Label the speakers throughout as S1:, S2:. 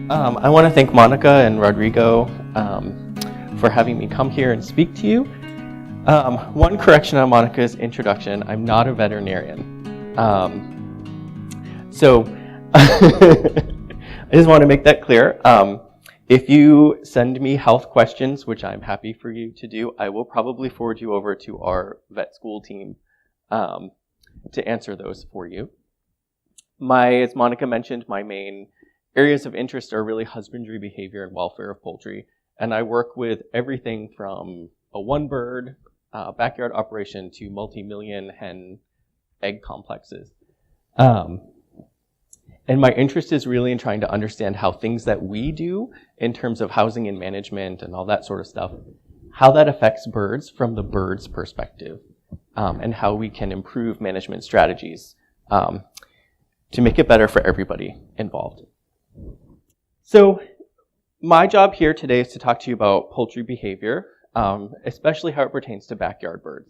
S1: I want to thank Monica and Rodrigo for having me come here and speak to you. One correction on Monica's introduction, I'm not a veterinarian. So I just want to make that clear. If you send me health questions, which I'm happy for you to do, I will probably forward you over to our vet school team to answer those for you. As Monica mentioned, my main areas of interest are really husbandry, behavior, and welfare of poultry. And I work with everything from a one-bird backyard operation to multi-million hen egg complexes. And my interest is really in trying to understand how things that we do in terms of housing and management and all that sort of stuff, how that affects birds from the bird's perspective, and how we can improve management strategies to make it better for everybody involved. So my job here today is to talk to you about poultry behavior, especially how it pertains to backyard birds.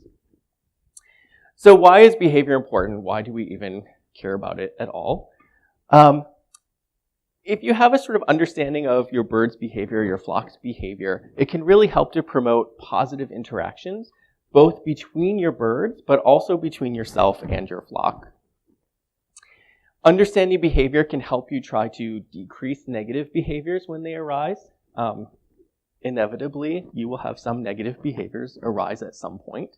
S1: So why is behavior important? Why do we even care about it at all? If you have a sort of understanding of your bird's behavior, your flock's behavior, it can really help to promote positive interactions, both between your birds, but also between yourself and your flock. Understanding behavior can help you try to decrease negative behaviors when they arise. Inevitably, you will have some negative behaviors arise at some point.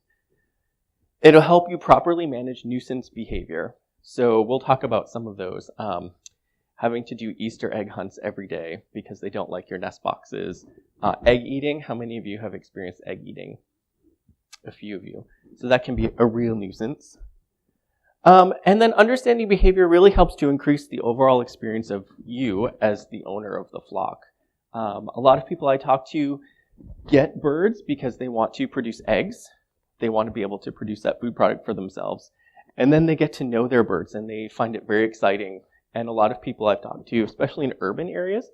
S1: It'll help you properly manage nuisance behavior. So we'll talk about some of those. Having to do Easter egg hunts every day because they don't like your nest boxes. Egg eating, how many of you have experienced egg eating? A few of you. So that can be a real nuisance. And then understanding behavior really helps to increase the overall experience of you as the owner of the flock. A lot of people I talk to get birds because they want to produce eggs. They want to be able to produce that food product for themselves. And then they get to know their birds and they find it very exciting. And a lot of people I've talked to, especially in urban areas,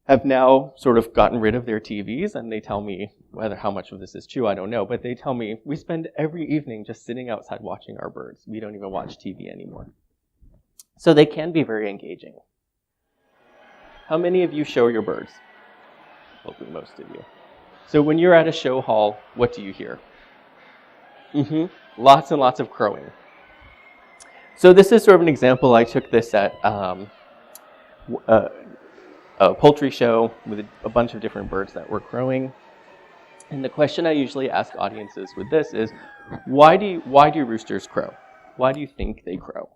S1: have now sort of gotten rid of their TVs, and they tell me, whether how much of this is true, I don't know, but they tell me, we spend every evening just sitting outside watching our birds. We don't even watch TV anymore. So they can be very engaging. How many of you show your birds? Hopefully most of you. So when you're at a show hall, what do you hear? Lots and lots of crowing. So this is sort of an example. I took this at a poultry show with a bunch of different birds that were crowing. And the question I usually ask audiences with this is, why do roosters crow? Why do you think they crow?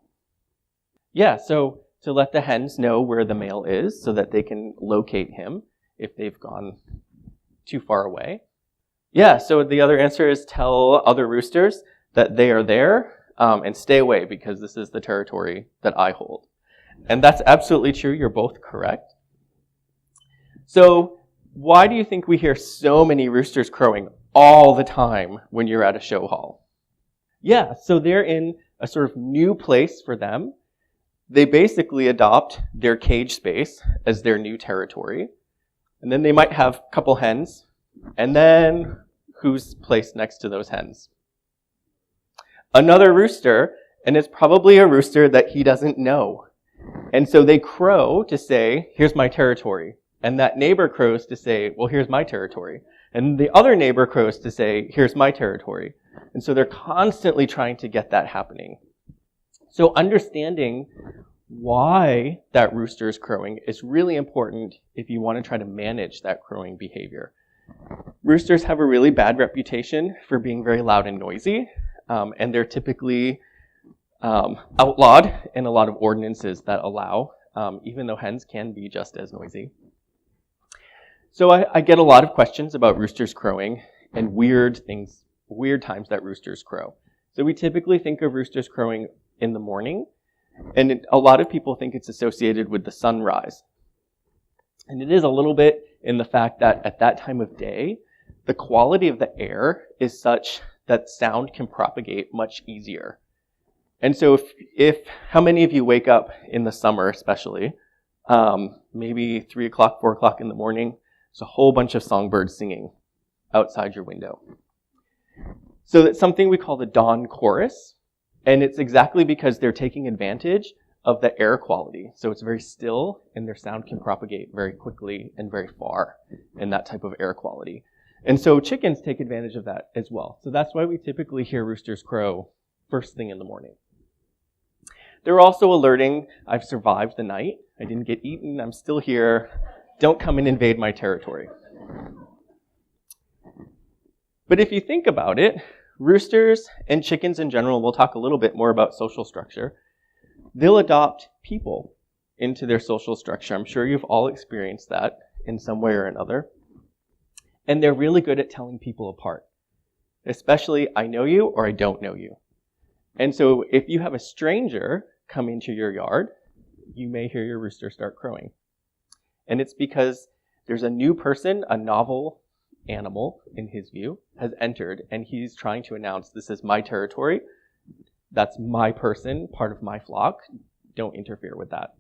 S1: Yeah, so to let the hens know where the male is so that they can locate him if they've gone too far away. Yeah, so the other answer is tell other roosters that they are there and stay away because this is the territory that I hold. And that's absolutely true. You're both correct. So why do you think we hear so many roosters crowing all the time when you're at a show hall? Yeah, so they're in a sort of new place for them. They basically adopt their cage space as their new territory. And then they might have a couple hens. And then who's placed next to those hens? Another rooster, and it's probably a rooster that he doesn't know. And so they crow to say, here's my territory. And that neighbor crows to say, well, here's my territory. And the other neighbor crows to say, here's my territory. And so they're constantly trying to get that happening. So understanding why that rooster is crowing is really important if you want to try to manage that crowing behavior. Roosters have a really bad reputation for being very loud and noisy. And they're typically outlawed in a lot of ordinances that allow, even though hens can be just as noisy. So I get a lot of questions about roosters crowing and weird times that roosters crow. So we typically think of roosters crowing in the morning, and a lot of people think it's associated with the sunrise. And it is a little bit in the fact that at that time of day, the quality of the air is such that sound can propagate much easier. And so if how many of you wake up in the summer especially, maybe 3 o'clock, 4 o'clock in the morning, there's a whole bunch of songbirds singing outside your window. So that's something we call the dawn chorus. And it's exactly because they're taking advantage of the air quality. So it's very still, and their sound can propagate very quickly and very far in that type of air quality. And so chickens take advantage of that as well. So that's why we typically hear roosters crow first thing in the morning. They're also alerting, I've survived the night. I didn't get eaten. I'm still here. Don't come and invade my territory. But if you think about it, roosters and chickens in general, we'll talk a little bit more about social structure. They'll adopt people into their social structure. I'm sure you've all experienced that in some way or another. And they're really good at telling people apart, especially I know you or I don't know you. And so if you have a stranger come into your yard, you may hear your rooster start crowing. And it's because there's a new person, a novel animal, in his view, has entered, and he's trying to announce, this is my territory, that's my person, part of my flock, don't interfere with that.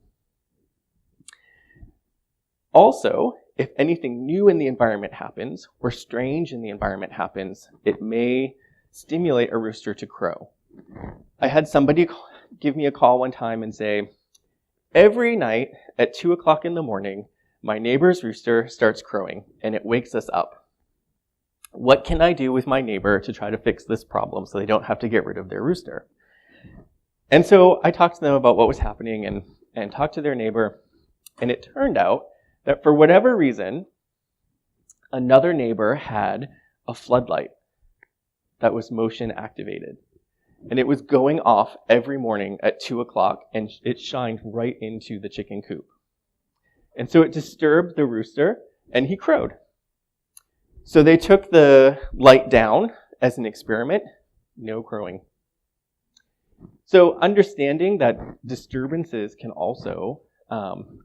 S1: Also, if anything new in the environment happens, or strange in the environment happens, it may stimulate a rooster to crow. I had somebody give me a call one time and say, every night at 2 o'clock in the morning, my neighbor's rooster starts crowing, and it wakes us up. What can I do with my neighbor to try to fix this problem so they don't have to get rid of their rooster? And so I talked to them about what was happening and talked to their neighbor, and it turned out that for whatever reason, another neighbor had a floodlight that was motion activated. And it was going off every morning at 2 o'clock, and it shined right into the chicken coop. And so it disturbed the rooster, and he crowed. So they took the light down as an experiment, no crowing. So understanding that disturbances can also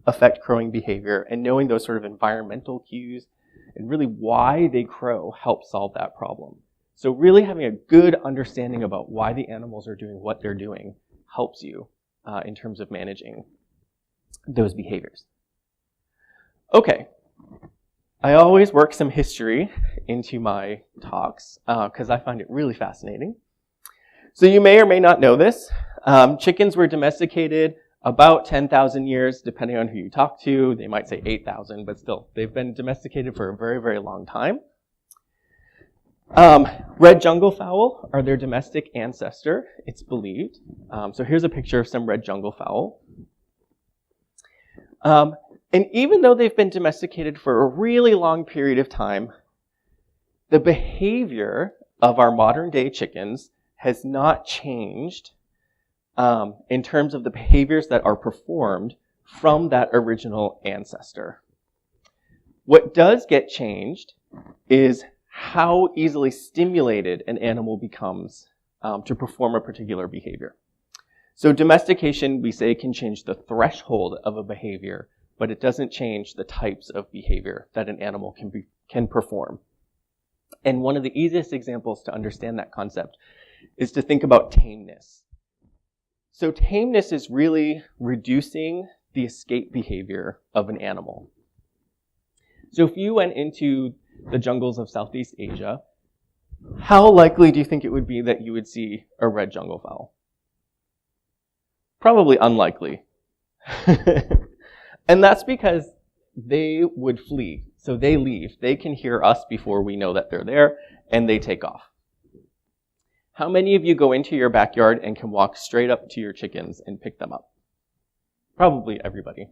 S1: affect crowing behavior, and knowing those sort of environmental cues and really why they crow helps solve that problem. So really having a good understanding about why the animals are doing what they're doing helps you in terms of managing those behaviors. Okay, I always work some history into my talks because I find it really fascinating. So you may or may not know this. Chickens were domesticated about 10,000 years, depending on who you talk to. They might say 8,000, but still, they've been domesticated for a very, very long time. Red jungle fowl are their domestic ancestor, it's believed. So here's a picture of some red jungle fowl. And even though they've been domesticated for a really long period of time, the behavior of our modern day chickens has not changed in terms of the behaviors that are performed from that original ancestor. What does get changed is how easily stimulated an animal becomes to perform a particular behavior. So domestication, we say, can change the threshold of a behavior, but it doesn't change the types of behavior that an animal can perform. And one of the easiest examples to understand that concept is to think about tameness. So tameness is really reducing the escape behavior of an animal. So if you went into the jungles of Southeast Asia, how likely do you think it would be that you would see a red jungle fowl? Probably unlikely. And that's because they would flee. So they leave. They can hear us before we know that they're there, and they take off. How many of you go into your backyard and can walk straight up to your chickens and pick them up? Probably everybody.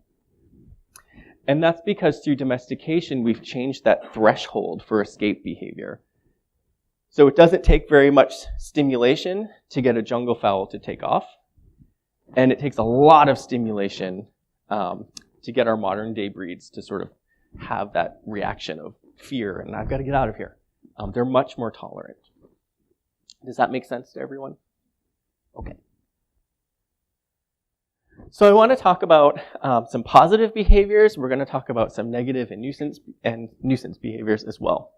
S1: And that's because through domestication, we've changed that threshold for escape behavior. So it doesn't take very much stimulation to get a jungle fowl to take off. And it takes a lot of stimulation to get our modern day breeds to sort of have that reaction of fear and I've got to get out of here. They're much more tolerant. Does that make sense to everyone? Okay. So I want to talk about some positive behaviors. We're going to talk about some negative and nuisance behaviors as well.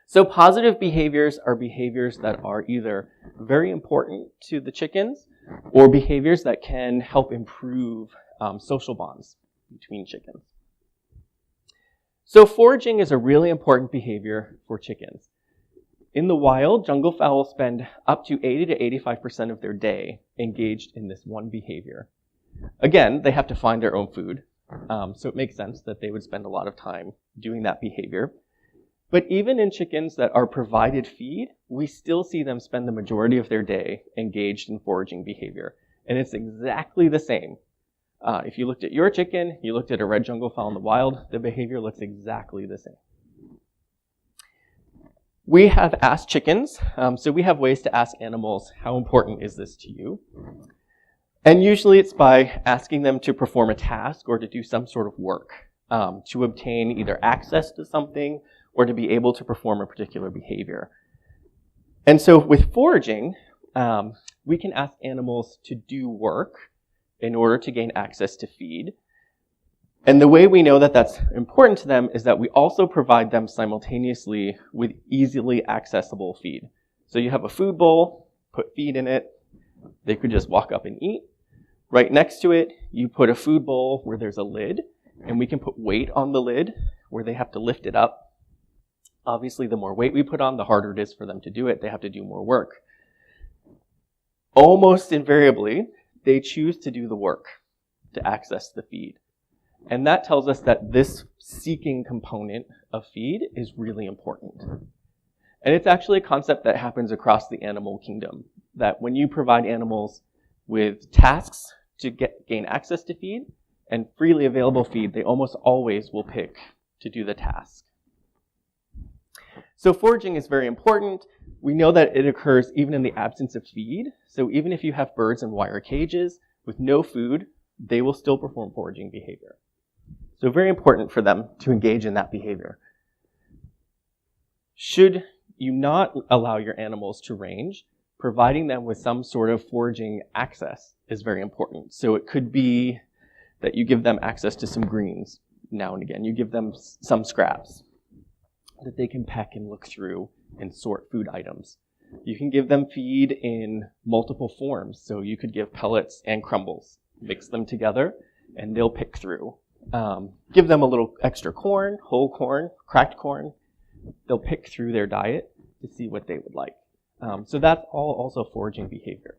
S1: So positive behaviors are behaviors that are either very important to the chickens or behaviors that can help improve social bonds between chickens. So foraging is a really important behavior for chickens. In the wild, jungle fowl spend up to 80 to 85% of their day engaged in this one behavior. Again, they have to find their own food, so it makes sense that they would spend a lot of time doing that behavior. But even in chickens that are provided feed, we still see them spend the majority of their day engaged in foraging behavior. And it's exactly the same. If you looked at your chicken, you looked at a red jungle fowl in the wild, the behavior looks exactly the same. We have asked chickens, so we have ways to ask animals, how important is this to you? And usually it's by asking them to perform a task or to do some sort of work, to obtain either access to something or to be able to perform a particular behavior. And so with foraging, we can ask animals to do work in order to gain access to feed. And the way we know that that's important to them is that we also provide them simultaneously with easily accessible feed. So you have a food bowl, put feed in it, they could just walk up and eat. Right next to it, you put a food bowl where there's a lid, and we can put weight on the lid where they have to lift it up. Obviously, the more weight we put on, the harder it is for them to do it. They have to do more work. Almost invariably, they choose to do the work to access the feed. And that tells us that this seeking component of feed is really important. And it's actually a concept that happens across the animal kingdom, that when you provide animals with tasks to gain access to feed and freely available feed, they almost always will pick to do the task. So foraging is very important. We know that it occurs even in the absence of feed. So even if you have birds in wire cages with no food, they will still perform foraging behavior. So very important for them to engage in that behavior. Should you not allow your animals to range, providing them with some sort of foraging access is very important. So it could be that you give them access to some greens now and again. You give them some scraps that they can peck and look through and sort food items. You can give them feed in multiple forms. So you could give pellets and crumbles, mix them together, and they'll pick through. Give them a little extra corn, whole corn, cracked corn. They'll pick through their diet to see what they would like. So that's all also foraging behavior.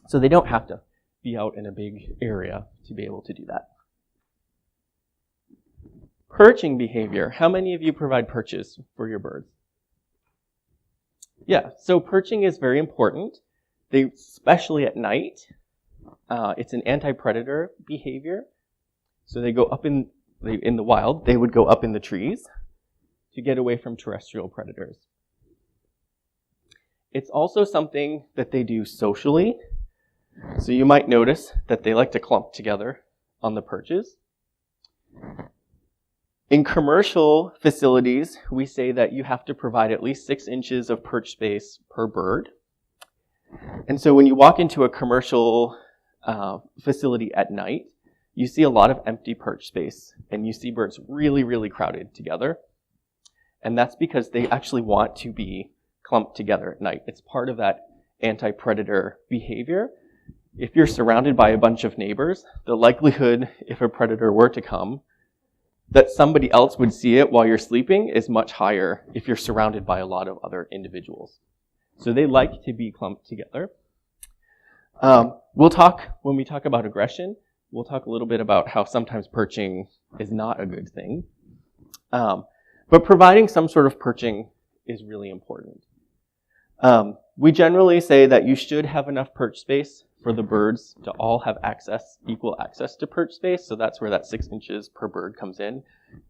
S1: So they don't have to be out in a big area to be able to do that. Perching behavior. How many of you provide perches for your birds? Yeah, so perching is very important, especially at night. It's an anti-predator behavior. So they go up in the wild, they would go up in the trees to get away from terrestrial predators. It's also something that they do socially. So you might notice that they like to clump together on the perches. In commercial facilities, we say that you have to provide at least 6 inches of perch space per bird. And so when you walk into a commercial facility at night, you see a lot of empty perch space, and you see birds really, really crowded together. And that's because they actually want to be clumped together at night. It's part of that anti-predator behavior. If you're surrounded by a bunch of neighbors, the likelihood, if a predator were to come, that somebody else would see it while you're sleeping is much higher if you're surrounded by a lot of other individuals. So they like to be clumped together. When we talk about aggression, we'll talk a little bit about how sometimes perching is not a good thing. But providing some sort of perching is really important. We generally say that you should have enough perch space for the birds to all have equal access to perch space. So that's where that 6 inches per bird comes in,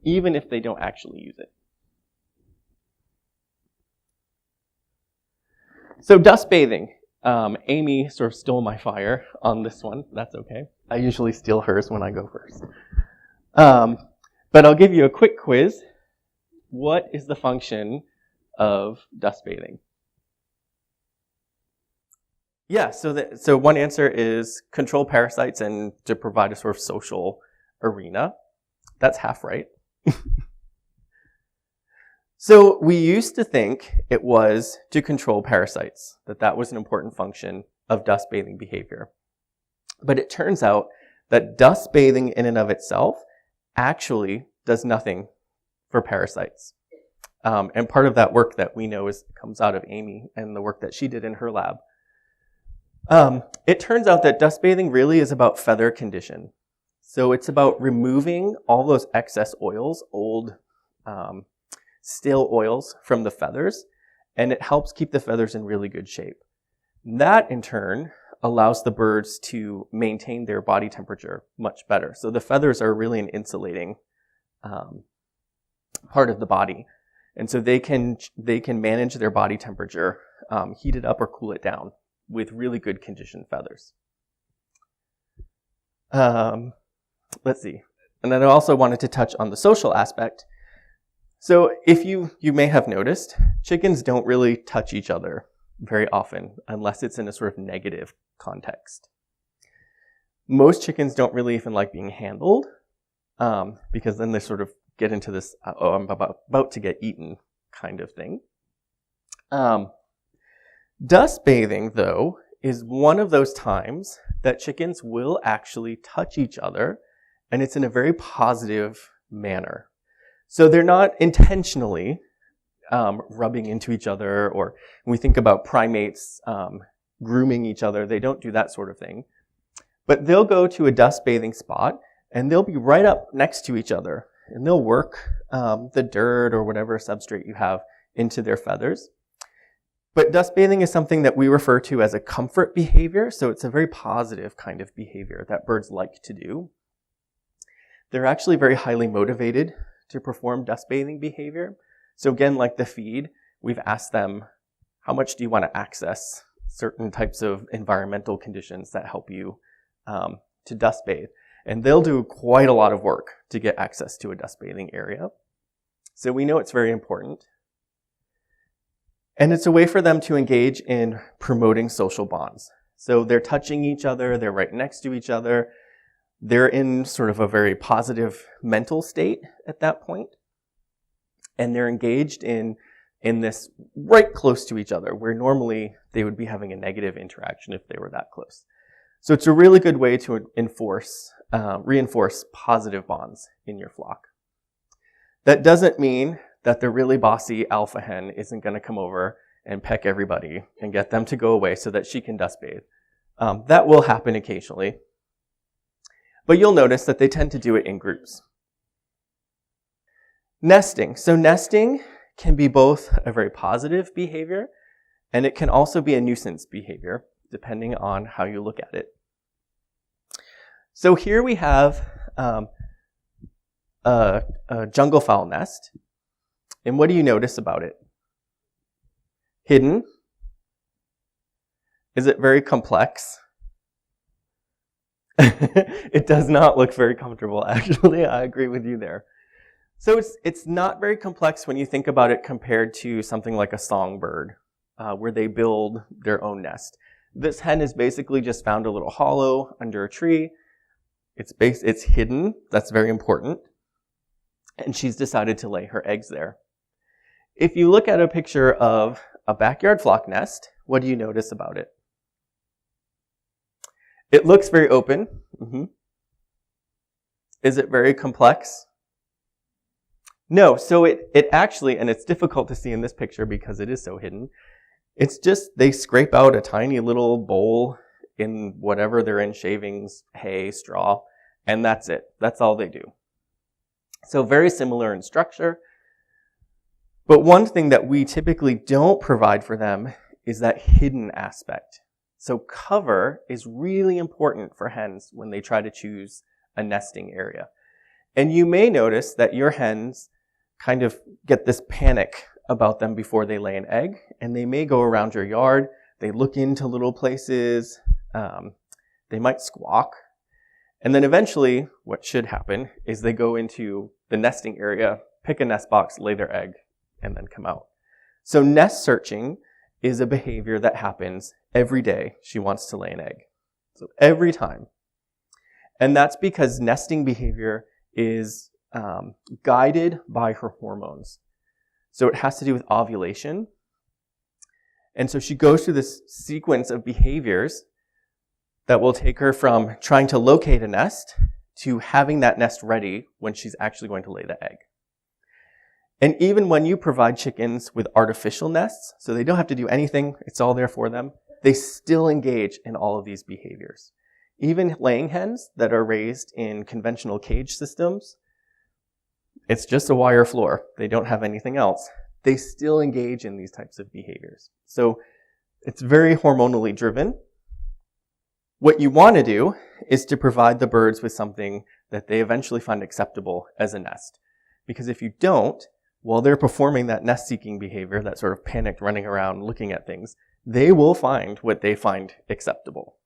S1: even if they don't actually use it. So dust bathing. Amy sort of stole my fire on this one. That's okay. I usually steal hers when I go first. But I'll give you a quick quiz. What is the function of dust bathing? Yeah, so one answer is control parasites and to provide a sort of social arena. That's half right. So we used to think it was to control parasites, that was an important function of dust bathing behavior. But it turns out that dust bathing in and of itself actually does nothing for parasites. And part of that work that we know comes out of Amy and the work that she did in her lab. It turns out that dust bathing really is about feather condition. So it's about removing all those excess oils, old, stale oils from the feathers, and it helps keep the feathers in really good shape. That, in turn, allows the birds to maintain their body temperature much better. So the feathers are really an insulating part of the body. And so they can manage their body temperature, heat it up or cool it down with really good conditioned feathers. Let's see. And then I also wanted to touch on the social aspect. So if you may have noticed, chickens don't really touch each other very often unless it's in a sort of negative context. Most chickens don't really even like being handled because then they sort of get into this, oh, I'm about to get eaten kind of thing. Dust bathing, though, is one of those times that chickens will actually touch each other, and it's in a very positive manner. So they're not intentionally rubbing into each other, or when we think about primates grooming each other, they don't do that sort of thing. But they'll go to a dust bathing spot, and they'll be right up next to each other, and they'll work the dirt or whatever substrate you have into their feathers. But dust bathing is something that we refer to as a comfort behavior, so it's a very positive kind of behavior that birds like to do. They're actually very highly motivated to perform dust bathing behavior. So again, like the feed, we've asked them, how much do you want to access certain types of environmental conditions that help you to dust bathe? And they'll do quite a lot of work to get access to a dust bathing area. So we know it's very important. And it's a way for them to engage in promoting social bonds. So they're touching each other, they're right next to each other. They're in sort of a very positive mental state at that point. And they're engaged in this right close to each other, where normally they would be having a negative interaction if they were that close. So it's a really good way to reinforce positive bonds in your flock. That doesn't mean that the really bossy alpha hen isn't going to come over and peck everybody and get them to go away so that she can dust bathe. That will happen occasionally. But you'll notice that they tend to do it in groups. Nesting. So nesting can be both a very positive behavior, and it can also be a nuisance behavior, depending on how you look at it. So here we have a jungle fowl nest. And what do you notice about it? Hidden. Is it very complex? It does not look very comfortable, actually. I agree with you there. So it's not very complex when you think about it compared to something like a songbird, where they build their own nest. This hen has basically just found a little hollow under a tree. It's hidden. That's very important. And she's decided to lay her eggs there. If you look at a picture of a backyard flock nest, what do you notice about it? It looks very open. Mm-hmm. Is it very complex? No, so it actually, and it's difficult to see in this picture because it is so hidden, it's just they scrape out a tiny little bowl in whatever they're in, shavings, hay, straw, and that's it. That's all they do. So very similar in structure. But one thing that we typically don't provide for them is that hidden aspect. So cover is really important for hens when they try to choose a nesting area. And you may notice that your hens kind of get this panic about them before they lay an egg, and they may go around your yard, they look into little places, they might squawk, and then eventually what should happen is they go into the nesting area, pick a nest box, lay their egg, and then come out. So nest searching is a behavior that happens every day she wants to lay an egg. So every time. And that's because nesting behavior is guided by her hormones. So it has to do with ovulation. And so she goes through this sequence of behaviors that will take her from trying to locate a nest to having that nest ready when she's actually going to lay the egg. And even when you provide chickens with artificial nests, so they don't have to do anything, it's all there for them, they still engage in all of these behaviors. Even laying hens that are raised in conventional cage systems, it's just a wire floor. They don't have anything else. They still engage in these types of behaviors. So it's very hormonally driven. What you want to do is to provide the birds with something that they eventually find acceptable as a nest. Because if you don't, while they're performing that nest-seeking behavior, that sort of panicked running around looking at things, they will find what they find acceptable.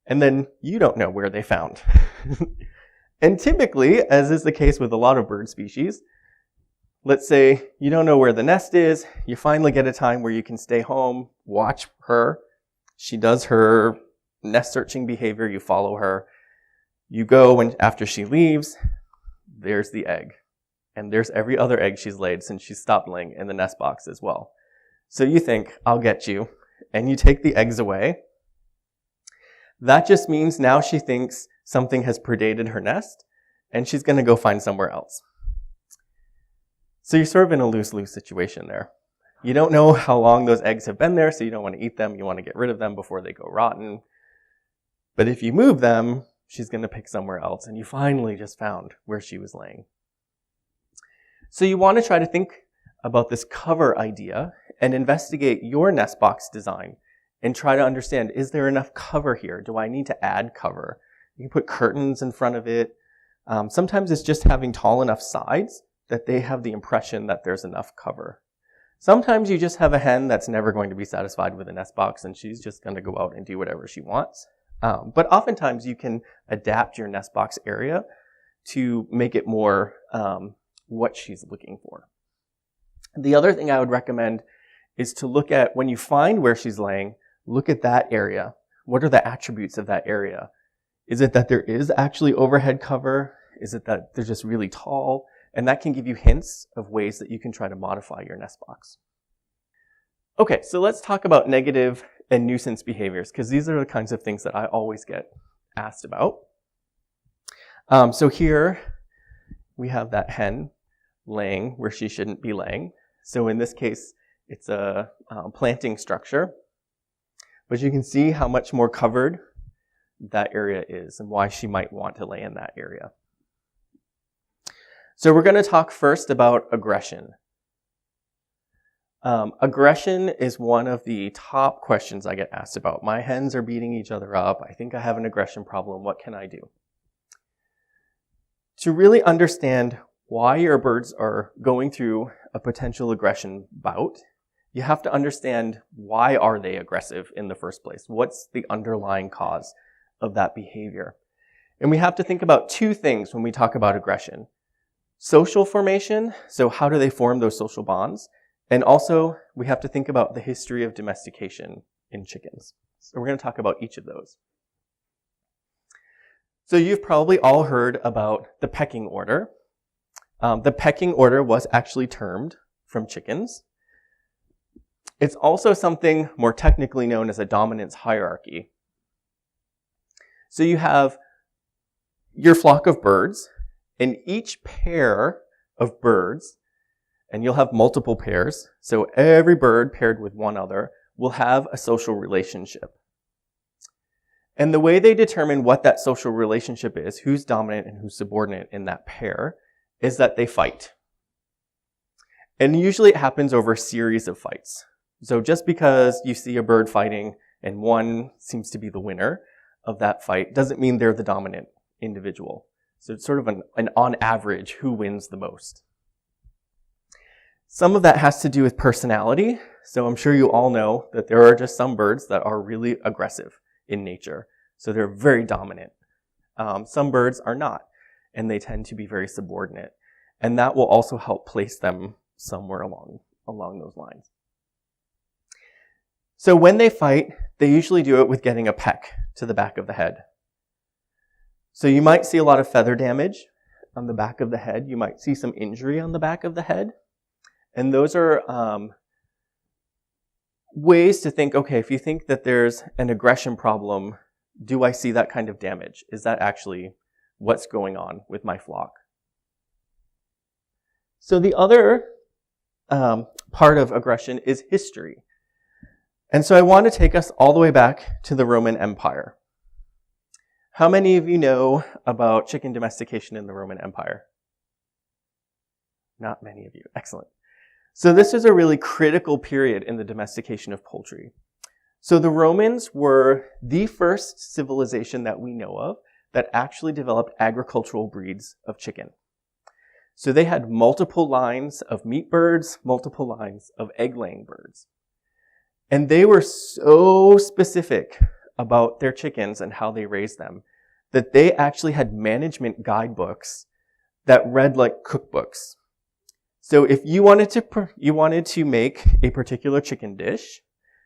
S1: And then you don't know where they found. And typically, as is the case with a lot of bird species, let's say you don't know where the nest is, you finally get a time where you can stay home, watch her, she does her nest searching behavior, you follow her, you go, and after she leaves, there's the egg. And there's every other egg she's laid since she stopped laying in the nest box as well. So you think, I'll get you, and you take the eggs away. That just means now she thinks something has predated her nest, and she's going to go find somewhere else. So you're sort of in a lose-lose situation there. You don't know how long those eggs have been there, so you don't want to eat them. You want to get rid of them before they go rotten. But if you move them, she's going to pick somewhere else, and you finally just found where she was laying. So you want to try to think about this cover idea and investigate your nest box design and try to understand, is there enough cover here? Do I need to add cover? You can put curtains in front of it. Sometimes it's just having tall enough sides that they have the impression that there's enough cover. Sometimes you just have a hen that's never going to be satisfied with a nest box and she's just going to go out and do whatever she wants. But oftentimes you can adapt your nest box area to make it more what she's looking for. The other thing I would recommend is to look at, when you find where she's laying, look at that area. What are the attributes of that area? Is it that there is actually overhead cover? Is it that they're just really tall? And that can give you hints of ways that you can try to modify your nest box. Okay, so let's talk about negative and nuisance behaviors, because these are the kinds of things that I always get asked about. So here we have that hen laying where she shouldn't be laying. So in this case, it's a planting structure. But you can see how much more covered that area is and why she might want to lay in that area. So we're going to talk first about aggression. Aggression is one of the top questions I get asked about. My hens are beating each other up. I think I have an aggression problem. What can I do? To really understand why your birds are going through a potential aggression bout, you have to understand, why are they aggressive in the first place? What's the underlying cause of that behavior? And we have to think about two things when we talk about aggression. Social formation, so how do they form those social bonds? And also, we have to think about the history of domestication in chickens. So we're going to talk about each of those. So you've probably all heard about the pecking order. The pecking order was actually termed from chickens. It's also something more technically known as a dominance hierarchy. So you have your flock of birds, and each pair of birds, and you'll have multiple pairs, so every bird paired with one other will have a social relationship. And the way they determine what that social relationship is, who's dominant and who's subordinate in that pair, is that they fight. And usually it happens over a series of fights. So just because you see a bird fighting and one seems to be the winner of that fight doesn't mean they're the dominant individual. So it's sort of an on average, who wins the most. Some of that has to do with personality. So I'm sure you all know that there are just some birds that are really aggressive in nature. So they're very dominant. Some birds are not, and they tend to be very subordinate. And that will also help place them somewhere along those lines. So when they fight, they usually do it with getting a peck to the back of the head. So you might see a lot of feather damage on the back of the head. You might see some injury on the back of the head. And those are ways to think, okay, if you think that there's an aggression problem, do I see that kind of damage? Is that actually what's going on with my flock? So the other part of aggression is history. And so I want to take us all the way back to the Roman Empire. How many of you know about chicken domestication in the Roman Empire? Not many of you. Excellent. So this is a really critical period in the domestication of poultry. So the Romans were the first civilization that we know of that actually developed agricultural breeds of chicken. So they had multiple lines of meat birds, multiple lines of egg-laying birds. And they were so specific about their chickens and how they raised them that they actually had management guidebooks that read like cookbooks. So if you wanted to make a particular chicken dish,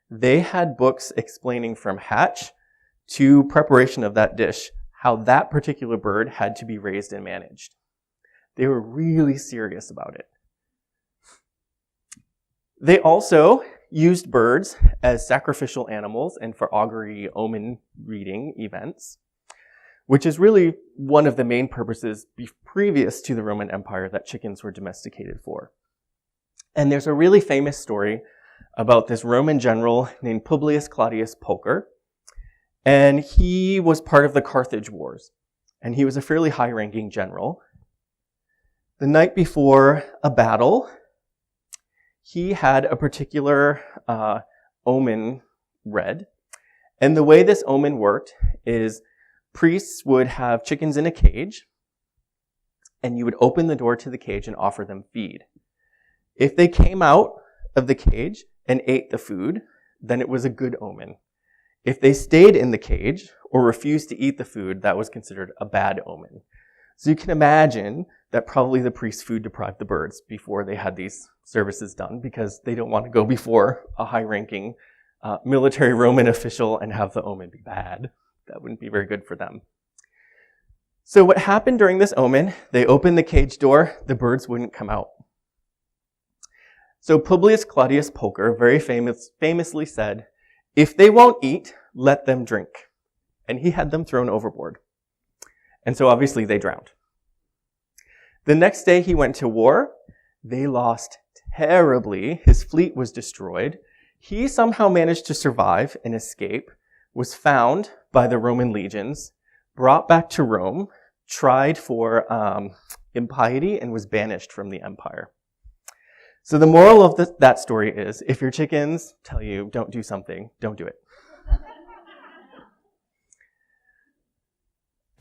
S1: they had books explaining from hatch to preparation of that dish how that particular bird had to be raised and managed. They were really serious about it. They also used birds as sacrificial animals and for augury omen reading events, which is really one of the main purposes previous to the Roman Empire that chickens were domesticated for. And there's a really famous story about this Roman general named Publius Claudius Pulcher, and he was part of the Carthage Wars, and he was a fairly high-ranking general. The night before a battle, he had a particular omen read, and the way this omen worked is priests would have chickens in a cage, and you would open the door to the cage and offer them feed. If they came out of the cage and ate the food, then it was a good omen. If they stayed in the cage or refused to eat the food, that was considered a bad omen. So you can imagine that probably the priests food deprived the birds before they had these services done because they don't want to go before a high-ranking military Roman official and have the omen be bad. That wouldn't be very good for them. So what happened during this omen, they opened the cage door, the birds wouldn't come out. So Publius Claudius Pulcher very famously said, "If they won't eat, let them drink." And he had them thrown overboard. And so obviously they drowned. The next day he went to war. They lost terribly. His fleet was destroyed. He somehow managed to survive and escape, was found by the Roman legions, brought back to Rome, tried for impiety, and was banished from the empire. So the moral of that story is, if your chickens tell you don't do something, don't do it.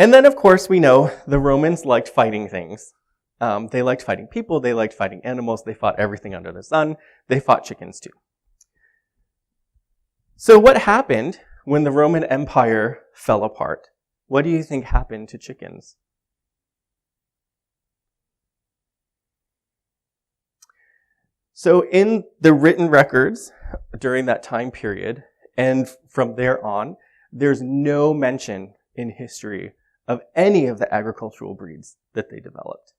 S1: And then, of course, we know the Romans liked fighting things. They liked fighting people, they liked fighting animals, they fought everything under the sun, they fought chickens too. So what happened when the Roman Empire fell apart? What do you think happened to chickens? So in the written records during that time period, and from there on, there's no mention in history of any of the agricultural breeds that they developed.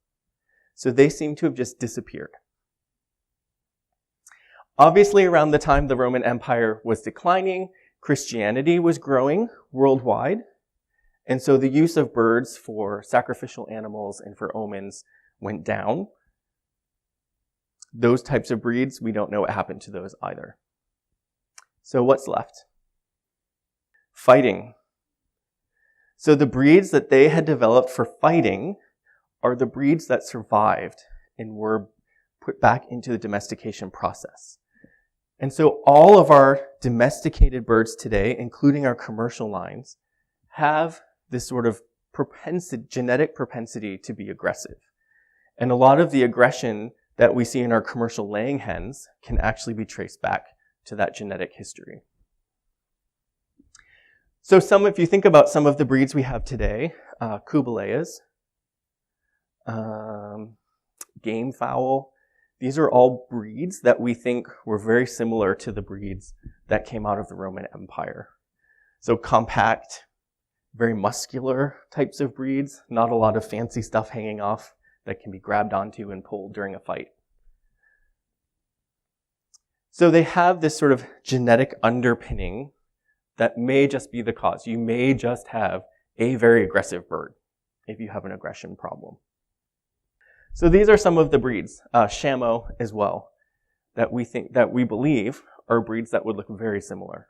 S1: So they seem to have just disappeared. Obviously, around the time the Roman Empire was declining, Christianity was growing worldwide. And so the use of birds for sacrificial animals and for omens went down. Those types of breeds, we don't know what happened to those either. So what's left? Fighting. So the breeds that they had developed for fighting are the breeds that survived and were put back into the domestication process. And so all of our domesticated birds today, including our commercial lines, have this sort of genetic propensity to be aggressive. And a lot of the aggression that we see in our commercial laying hens can actually be traced back to that genetic history. So if you think about some of the breeds we have today, Kubilayas, game fowl, these are all breeds that we think were very similar to the breeds that came out of the Roman Empire. So compact, very muscular types of breeds, not a lot of fancy stuff hanging off that can be grabbed onto and pulled during a fight. So they have this sort of genetic underpinning that may just be the cause. You may just have a very aggressive bird if you have an aggression problem. So these are some of the breeds, Shamo as well, that we believe are breeds that would look very similar.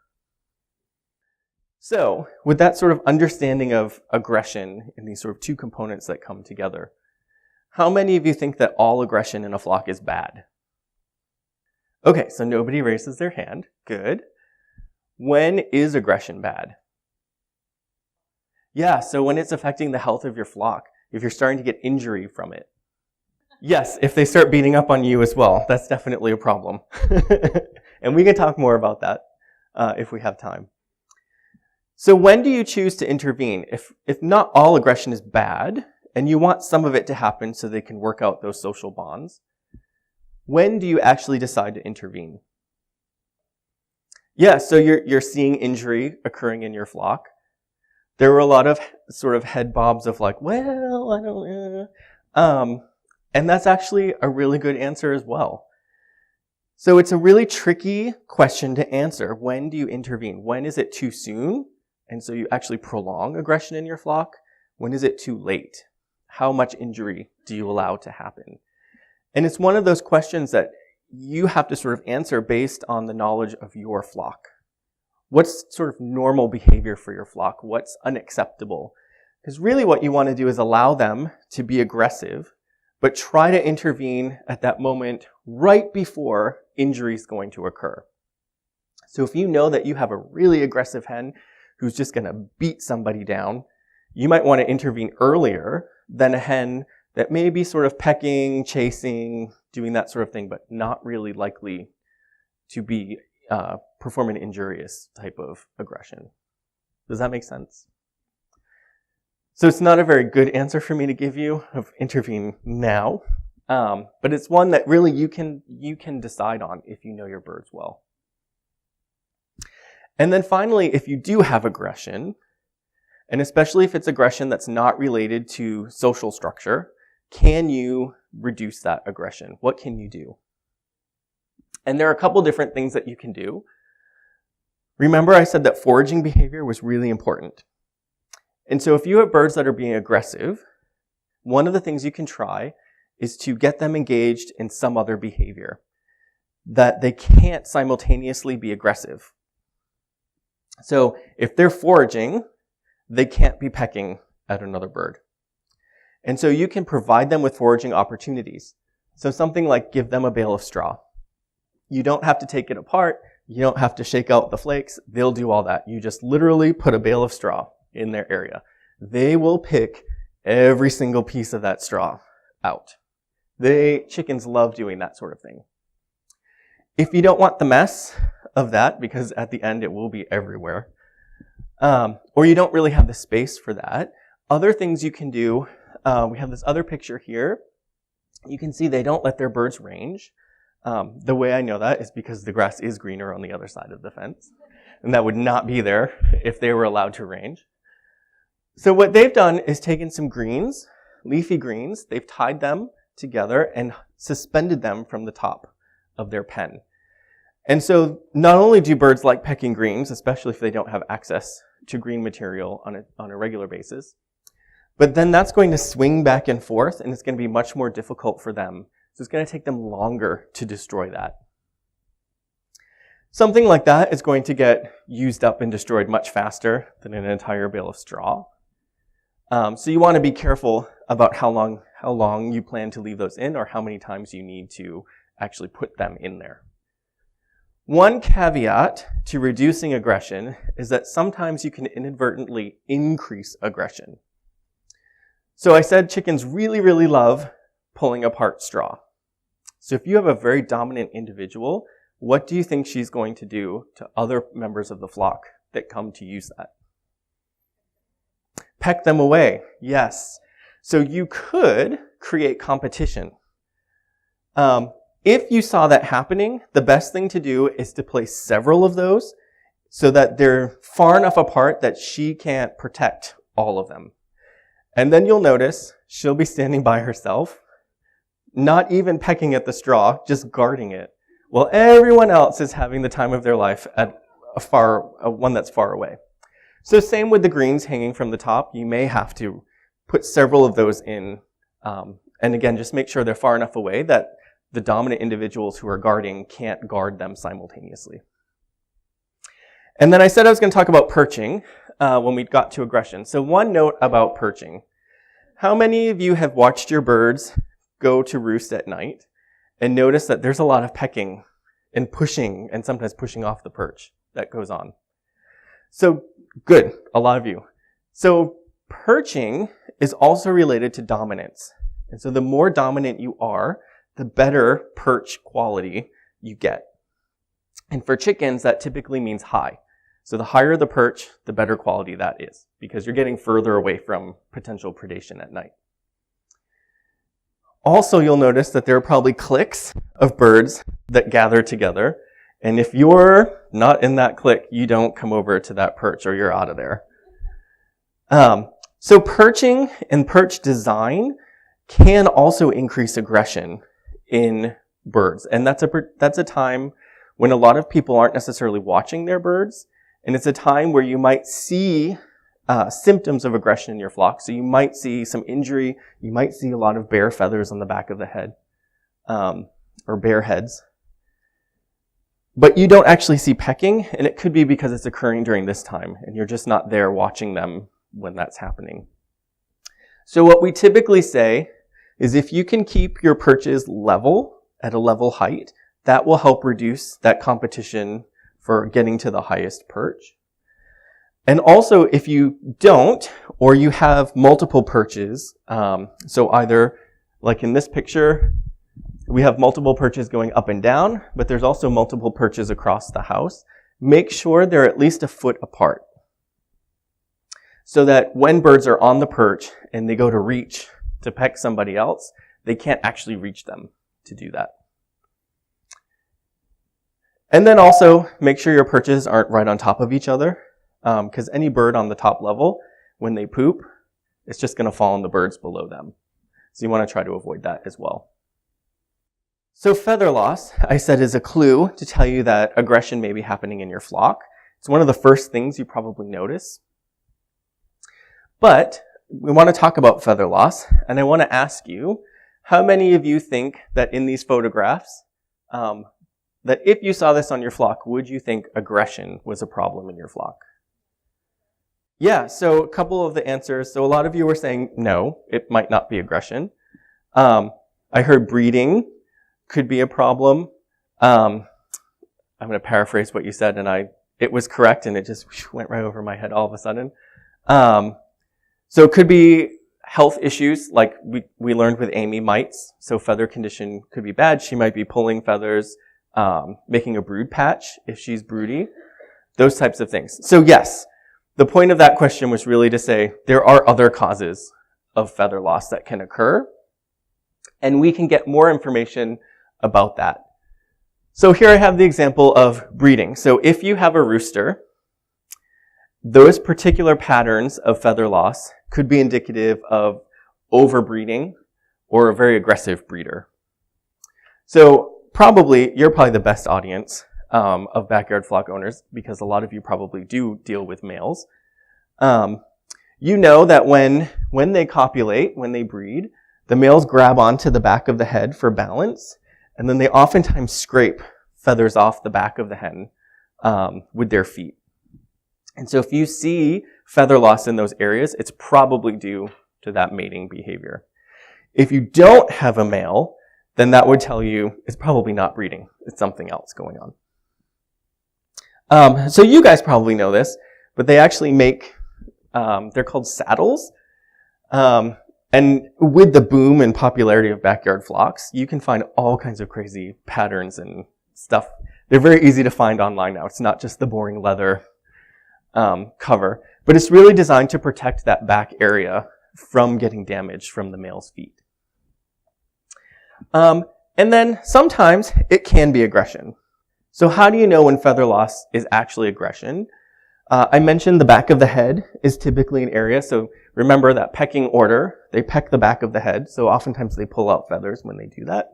S1: So with that sort of understanding of aggression in these sort of two components that come together, how many of you think that all aggression in a flock is bad? Okay, so nobody raises their hand. Good. When is aggression bad? Yeah, so when it's affecting the health of your flock, if you're starting to get injury from it. Yes, if they start beating up on you as well, that's definitely a problem. And we can talk more about that if we have time. So when do you choose to intervene? If not all aggression is bad, and you want some of it to happen so they can work out those social bonds, when do you actually decide to intervene? Yeah, so you're seeing injury occurring in your flock. There were a lot of sort of head bobs of like, well, I don't know. And that's actually a really good answer as well. So it's a really tricky question to answer. When do you intervene? When is it too soon? And so you actually prolong aggression in your flock. When is it too late? How much injury do you allow to happen? And it's one of those questions that you have to sort of answer based on the knowledge of your flock. What's sort of normal behavior for your flock? What's unacceptable? Because really what you want to do is allow them to be aggressive, but try to intervene at that moment right before injury is going to occur. So if you know that you have a really aggressive hen who's just going to beat somebody down, you might want to intervene earlier than a hen that may be sort of pecking, chasing, doing that sort of thing, but not really likely to be perform an injurious type of aggression. Does that make sense? So it's not a very good answer for me to give you of intervene now, but it's one that really you can decide on if you know your birds well. And then finally, if you do have aggression, and especially if it's aggression that's not related to social structure, can you reduce that aggression? What can you do? And there are a couple different things that you can do. Remember I said that foraging behavior was really important. And so if you have birds that are being aggressive, one of the things you can try is to get them engaged in some other behavior, that they can't simultaneously be aggressive. So if they're foraging, they can't be pecking at another bird. And so you can provide them with foraging opportunities. So something like give them a bale of straw. You don't have to take it apart. You don't have to shake out the flakes. They'll do all that. You just literally put a bale of straw in their area. They will pick every single piece of that straw out. Chickens love doing that sort of thing. If you don't want the mess of that, because at the end it will be everywhere, or you don't really have the space for that, other things you can do, we have this other picture here. You can see they don't let their birds range. The way I know that is because the grass is greener on the other side of the fence, and that would not be there if they were allowed to range. So what they've done is taken some greens, leafy greens, they've tied them together and suspended them from the top of their pen. And so not only do birds like pecking greens, especially if they don't have access to green material on a regular basis, but then that's going to swing back and forth, and it's going to be much more difficult for them. So it's going to take them longer to destroy that. Something like that is going to get used up and destroyed much faster than an entire bale of straw. So you want to be careful about how long you plan to leave those in, or how many times you need to actually put them in there. One caveat to reducing aggression is that sometimes you can inadvertently increase aggression. So I said chickens really, really love pulling apart straw. So if you have a very dominant individual, what do you think she's going to do to other members of the flock that come to use that? Peck them away, yes. So you could create competition. If you saw that happening, the best thing to do is to place several of those so that they're far enough apart that she can't protect all of them. And then you'll notice she'll be standing by herself, not even pecking at the straw, just guarding it, while everyone else is having the time of their life at one that's far away. So same with the greens hanging from the top. You may have to put several of those in And again, just make sure they're far enough away that the dominant individuals who are guarding can't guard them simultaneously. And then I said I was going to talk about perching when we got to aggression. So one note about perching. How many of you have watched your birds go to roost at night and notice that there's a lot of pecking and pushing and sometimes pushing off the perch that goes on? So good, a lot of you. So perching is also related to dominance. And so the more dominant you are, the better perch quality you get. And for chickens, that typically means high. So the higher the perch, the better quality that is, because you're getting further away from potential predation at night. Also, you'll notice that there are probably cliques of birds that gather together. And if you're not in that clique, you don't come over to that perch or you're out of there. So perching and perch design can also increase aggression in birds. And that's a time when a lot of people aren't necessarily watching their birds. And it's a time where you might see symptoms of aggression in your flock. So you might see some injury. You might see a lot of bare feathers on the back of the head, or bare heads. But you don't actually see pecking, and it could be because it's occurring during this time, and you're just not there watching them when that's happening. So what we typically say is if you can keep your perches level, at a level height, that will help reduce that competition for getting to the highest perch. And also, if you don't, or you have multiple perches, so either, like in this picture, we have multiple perches going up and down, but there's also multiple perches across the house. Make sure they're at least a foot apart, so that when birds are on the perch and they go to reach to peck somebody else, they can't actually reach them to do that. And then also, make sure your perches aren't right on top of each other, because any bird on the top level, when they poop, it's just going to fall on the birds below them. So you want to try to avoid that as well. So feather loss, I said, is a clue to tell you that aggression may be happening in your flock. It's one of the first things you probably notice. But we want to talk about feather loss, and I want to ask you, how many of you think that in these photographs, that if you saw this on your flock, would you think aggression was a problem in your flock? Yeah, so a couple of the answers. So a lot of you were saying, no, it might not be aggression. I heard breeding could be a problem. I'm going to paraphrase what you said, and it was correct, and it just went right over my head all of a sudden. So it could be health issues, like we learned with Amy, mites. So feather condition could be bad. She might be pulling feathers, making a brood patch if she's broody, those types of things. So yes, the point of that question was really to say there are other causes of feather loss that can occur, and we can get more information about that. So here I have the example of breeding. So if you have a rooster, those particular patterns of feather loss could be indicative of overbreeding or a very aggressive breeder. So you're probably the best audience of backyard flock owners, because a lot of you probably do deal with males. You know that when they copulate, when they breed, the males grab onto the back of the head for balance, and then they oftentimes scrape feathers off the back of the hen with their feet. And so if you see feather loss in those areas, it's probably due to that mating behavior. If you don't have a male, then that would tell you it's probably not breeding. It's something else going on. So you guys probably know this, but they actually make, they're called saddles. And with the boom and popularity of backyard flocks, you can find all kinds of crazy patterns and stuff. They're very easy to find online now. It's not just the boring leather cover, but it's really designed to protect that back area from getting damaged from the male's feet. And then sometimes it can be aggression. So how do you know when feather loss is actually aggression? I mentioned the back of the head is typically an area. So remember that pecking order. They peck the back of the head. So oftentimes they pull out feathers when they do that.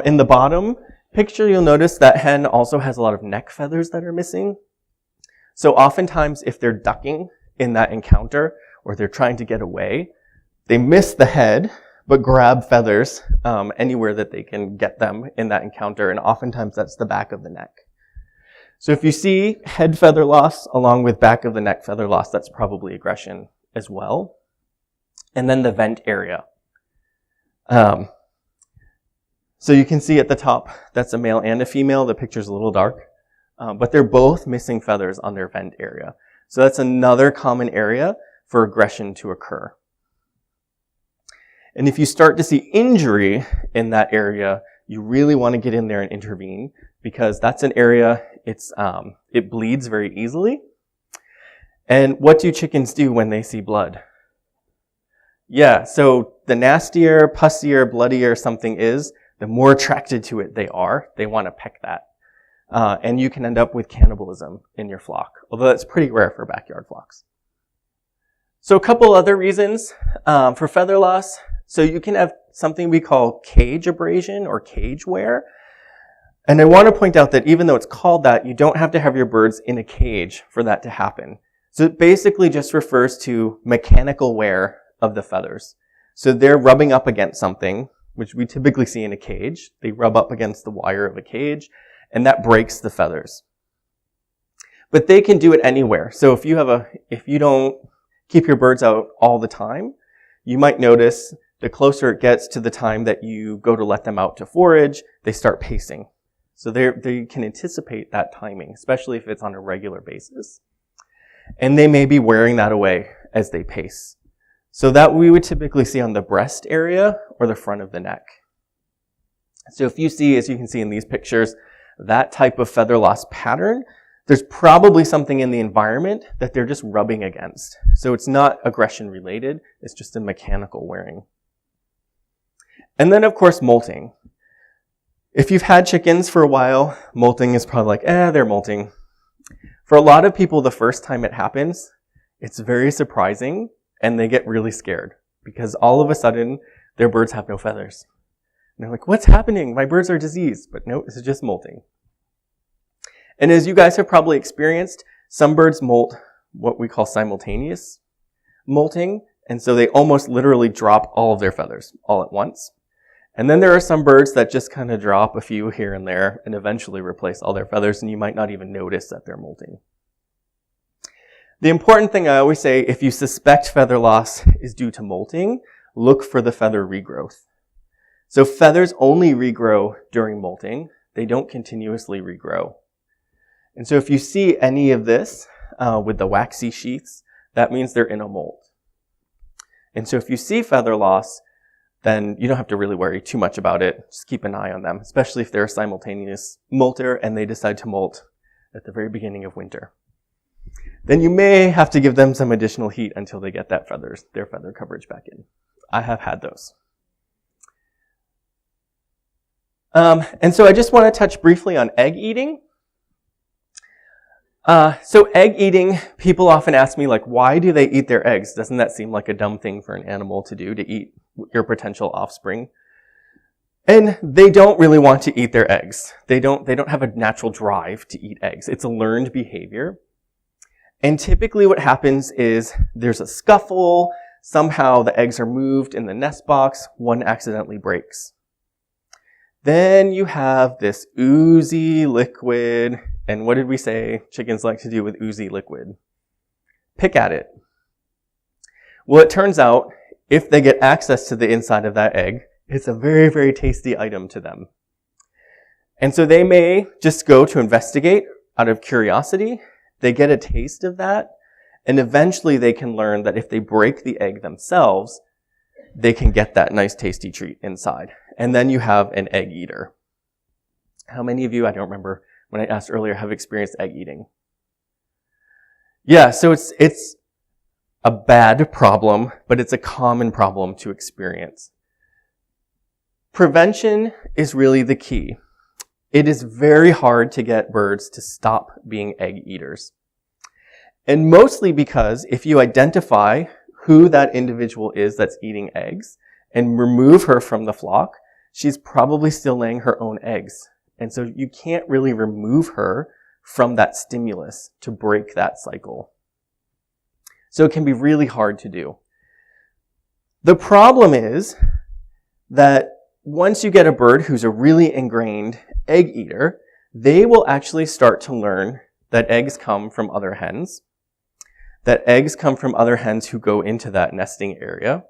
S1: In the bottom picture, you'll notice that hen also has a lot of neck feathers that are missing. So oftentimes if they're ducking in that encounter or they're trying to get away, They miss the head, but grab feathers anywhere that they can get them in that encounter, and oftentimes that's the back of the neck. So if you see head feather loss along with back of the neck feather loss, that's probably aggression as well. And then the vent area. So you can see at the top, that's a male and a female. The picture's a little dark, but they're both missing feathers on their vent area. So that's another common area for aggression to occur. And if you start to see injury in that area, you really want to get in there and intervene, because that's an area, it bleeds very easily. And what do chickens do when they see blood? Yeah, so the nastier, pussier, bloodier something is, the more attracted to it they are. They want to peck that. And you can end up with cannibalism in your flock, although that's pretty rare for backyard flocks. So a couple other reasons for feather loss. So you can have something we call cage abrasion or cage wear. And I want to point out that even though it's called that, you don't have to have your birds in a cage for that to happen. So it basically just refers to mechanical wear of the feathers. So they're rubbing up against something, which we typically see in a cage. They rub up against the wire of a cage, and that breaks the feathers. But they can do it anywhere. So if you don't keep your birds out all the time, you might notice the closer it gets to the time that you go to let them out to forage, they start pacing. So they can anticipate that timing, especially if it's on a regular basis. And they may be wearing that away as they pace. So that we would typically see on the breast area or the front of the neck. So if you see, as you can see in these pictures, that type of feather loss pattern, there's probably something in the environment that they're just rubbing against. So it's not aggression related, it's just a mechanical wearing. And then of course, molting. If you've had chickens for a while, molting is probably like, they're molting. For a lot of people, the first time it happens, it's very surprising and they get really scared because all of a sudden their birds have no feathers. And they're like, what's happening? My birds are diseased. But no, this is just molting. And as you guys have probably experienced, some birds molt what we call simultaneous molting. And so they almost literally drop all of their feathers all at once. And then there are some birds that just kind of drop a few here and there and eventually replace all their feathers, and you might not even notice that they're molting. The important thing I always say, if you suspect feather loss is due to molting, look for the feather regrowth. So feathers only regrow during molting. They don't continuously regrow. And so if you see any of this with the waxy sheaths, that means they're in a molt. And so if you see feather loss, then you don't have to really worry too much about it. Just keep an eye on them, especially if they're a simultaneous molter and they decide to molt at the very beginning of winter. Then you may have to give them some additional heat until they get their feather coverage back in. I have had those. And so I just want to touch briefly on egg eating. So egg eating, people often ask me, like, why do they eat their eggs? Doesn't that seem like a dumb thing for an animal to do, to eat your potential offspring? And they don't really want to eat their eggs. They don't have a natural drive to eat eggs. It's a learned behavior. And typically what happens is there's a scuffle, somehow the eggs are moved in the nest box, one accidentally breaks. Then you have this oozy liquid, and what did we say chickens like to do with oozy liquid? Pick at it. Well, it turns out, if they get access to the inside of that egg, it's a very, very tasty item to them. And so they may just go to investigate out of curiosity. They get a taste of that, and eventually they can learn that if they break the egg themselves, they can get that nice tasty treat inside. And then you have an egg eater. How many of you, I don't remember when I asked earlier, have experienced egg eating? Yeah, so it's a bad problem, but it's a common problem to experience. Prevention is really the key. It is very hard to get birds to stop being egg eaters. And mostly because if you identify who that individual is that's eating eggs and remove her from the flock, she's probably still laying her own eggs. And so you can't really remove her from that stimulus to break that cycle. So it can be really hard to do. The problem is that once you get a bird who's a really ingrained egg eater, they will actually start to learn that eggs come from other hens, that eggs come from other hens who go into that nesting area.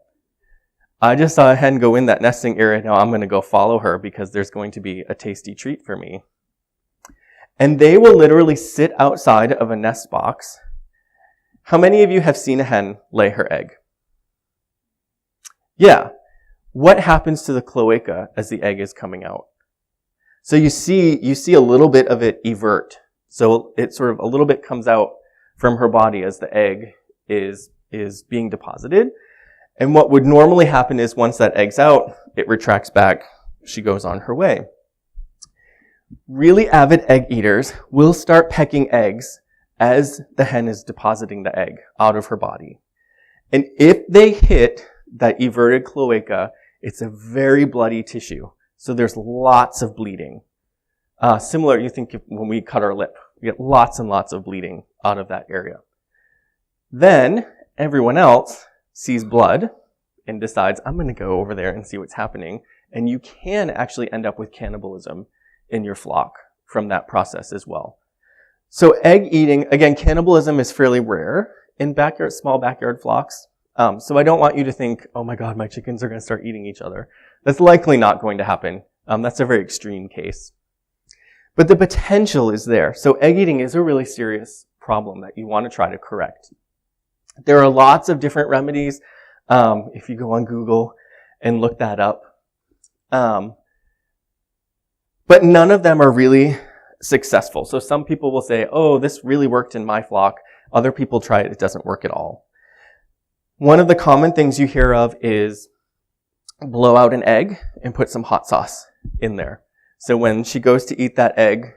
S1: I just saw a hen go in that nesting area. Now I'm going to go follow her because there's going to be a tasty treat for me. And they will literally sit outside of a nest box. How many of you have seen a hen lay her egg? Yeah. What happens to the cloaca as the egg is coming out? So you see a little bit of it evert. So it sort of a little bit comes out from her body as the egg is being deposited. And what would normally happen is once that egg's out, it retracts back, she goes on her way. Really avid egg eaters will start pecking eggs as the hen is depositing the egg out of her body. And if they hit that everted cloaca, it's a very bloody tissue. So there's lots of bleeding. Similar, you think when we cut our lip, we get lots and lots of bleeding out of that area. Then everyone else sees blood and decides, I'm going to go over there and see what's happening. And you can actually end up with cannibalism in your flock from that process as well. So egg eating, again, cannibalism is fairly rare in small backyard flocks. So I don't want you to think, oh my God, my chickens are going to start eating each other. That's likely not going to happen. That's a very extreme case. But the potential is there. So egg eating is a really serious problem that you want to try to correct. There are lots of different remedies. If you go on Google and look that up. But none of them are really successful. So some people will say, oh, this really worked in my flock. Other people try it. It doesn't work at all. One of the common things you hear of is blow out an egg and put some hot sauce in there. So when she goes to eat that egg,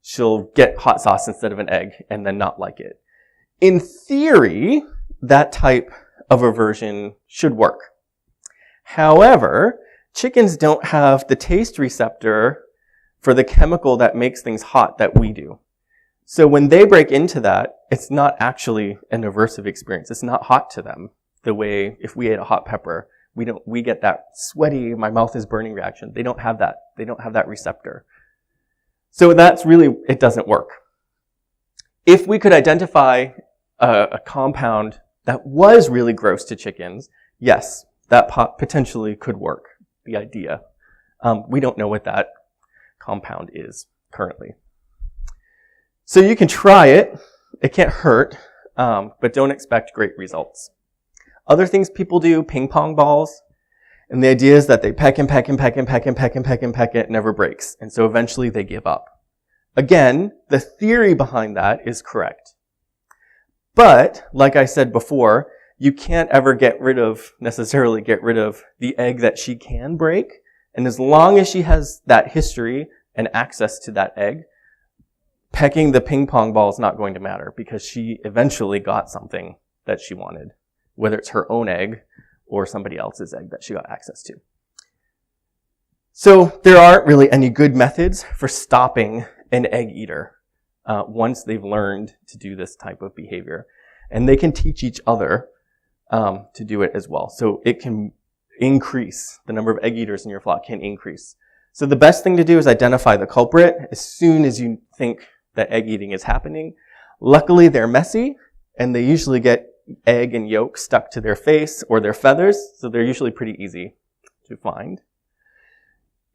S1: she'll get hot sauce instead of an egg and then not like it. In theory, that type of aversion should work. However, chickens don't have the taste receptor for the chemical that makes things hot that we do. So when they break into that, it's not actually an aversive experience. It's not hot to them the way if we ate a hot pepper, we get that sweaty, my mouth is burning reaction. They don't have that. They don't have that receptor. So that's really, it doesn't work. If we could identify a compound that was really gross to chickens, yes, that potentially could work, the idea. We don't know what that compound is currently. So you can try it. It can't hurt, but don't expect great results. Other things people do, ping pong balls. And the idea is that they peck and peck and peck and peck and peck and peck and peck, it never breaks. And so eventually they give up. Again, the theory behind that is correct. But, like I said before, you can't ever necessarily get rid of the egg that she can break. And as long as she has that history and access to that egg, pecking the ping pong ball is not going to matter because she eventually got something that she wanted, whether it's her own egg or somebody else's egg that she got access to. So there aren't really any good methods for stopping an egg eater once they've learned to do this type of behavior. And they can teach each other to do it as well. So it can increase. The number of egg eaters in your flock can increase. So the best thing to do is identify the culprit as soon as you think that egg eating is happening. Luckily, they're messy, and they usually get egg and yolk stuck to their face or their feathers, so they're usually pretty easy to find.